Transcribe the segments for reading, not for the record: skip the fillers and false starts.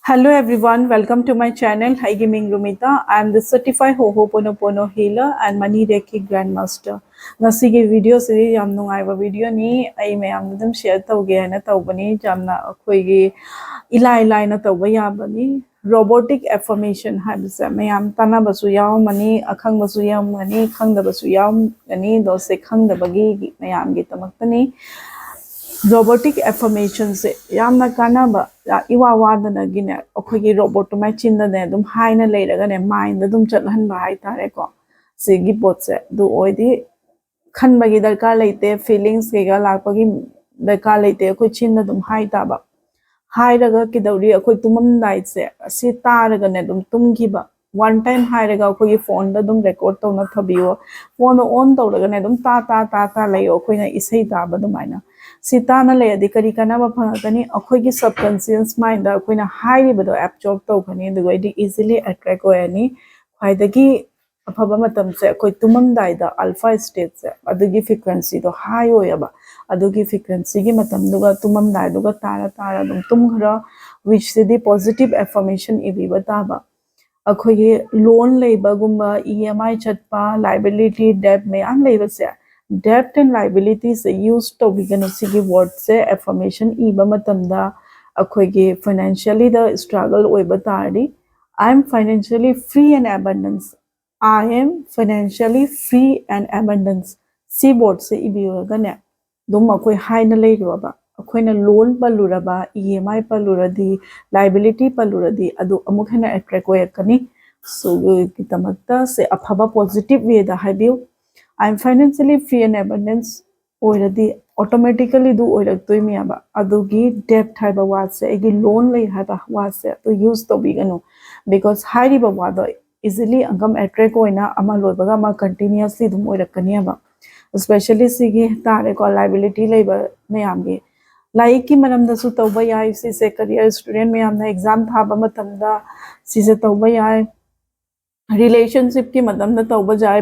Hello everyone, welcome to my channel. Hi Gaming Rumita. I am the certified Ho'oponopono healer and Money Reiki grandmaster. Ngasigi video siri yam nungaiba video ni ai mayam dum share tawge na tawbani jamna akhoi ilai na tawba yabani robotic affirmation habisa mayam tana basu yaw mani akhang basu yaw mani khang da basu yaw ani do se khang da bagi mayam gi tamaktani robotic affirmation se yamna kanaba iwa wadana gine okhogi robot to machine da ne dum haina leiraga ne mind da dum chathan ba hai tare ko se gi pot se du oidi khan bagi darkar leite feelings ke ga lakpagi darkar leite khoi chin da dum hai ta ba hai raga ki dauri khoi tumam dai se si taraga ne dum tumgi ba one time hai raga khoi phone da dum record to na thabiyo phone on to raga ne dum ta layo khoi na isai ta ba dum aina Sitana le adikari kana ba phangakani akhoi gi subconscious mind da akhoi na high bado absorb to khani du goi easily attract hoyani khwaidagi afaba matam se akhoi tumam dai da alpha state se adugi frequency do high hoyaba adugi frequency gi matam duga tumam dai duga tara dum tum ghara which se the positive affirmation ibi bataba akhoi gi loan leiba gumba EMI chatpa liability debt me am leiba se debt and liabilities used to begin sigi word se affirmation iba matamda akhoige financially the struggle oiba tardi I am financially free and abundance. I am financially free and abundance. Si word se ibiyoga ne dum akhoi haina leiruba akhoina loan paluraba EMI paluradi liability paluradi adu amuk hena attract oyakani so kitamakta se aphaba positive way da habiu I am financially free and abundance already automatically do oirak mi aba adugi debt haiba wase egi loan lay haiba wase to use to bigano because hairi ba wado easily angam attract oina ama loibaga ma continuously dum oirakani aba especially sigi tare ko liability laiba mayam gi like ki maram da su tawba yai si se career student mayam na exam thaba matamda si se tawba yai relationship ki madam na tawba jai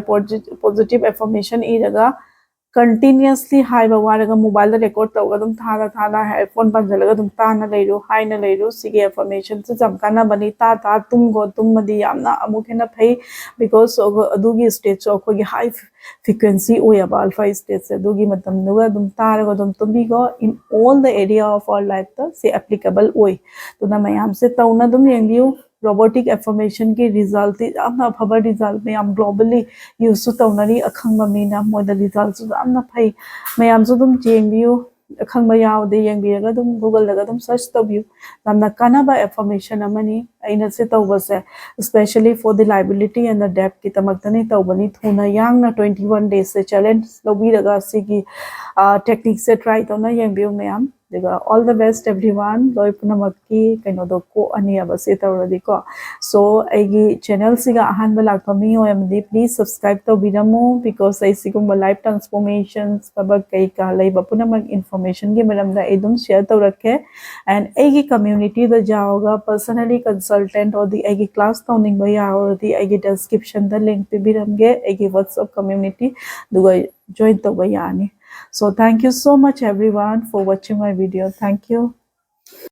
positive affirmation iraga continuously high bawaraga mobile record tawga dum thana headphone panjalaga dum tana leiru high na leiru sige affirmation se jamkana bani ta tum go tum madi yamna amukhena phai because adugi stage so khogi high frequency oyaba alpha stage se adugi matam nuga dum taraga dum tumbi go in all the area of our life ta se applicable oy to na mayam se tauna dum yengiu robotic affirmation ki result amna phaba result me am globally use to taunari akhangba mina mo the result amna phai mayam su dum jengbiu akhangba yaw de yengbiraga dum google laga dum search tabiu namna kanaba affirmation amani aina se tawbase especially for the liability and the debt ki tamaktani tawbani thuna yang na 21 days se challenge lobiraga sigi technique se try tawna yengbiu mayam all the best everyone loi punamakki kaino do ko ani abase tawradi ko so aigi channel siga ahan ba lakpa mi oyamdi please subscribe to biramu because ai sigumba life transformations pabak kai ka leiba punamak information gi maram da edum share tawrakke and aigi community da jaoga personally consultant or the aigi class tawning ba ya or the aigi description da link pe biramge aigi whatsapp community duga join to ba yani. So thank you so much everyone for watching my video. Thank you.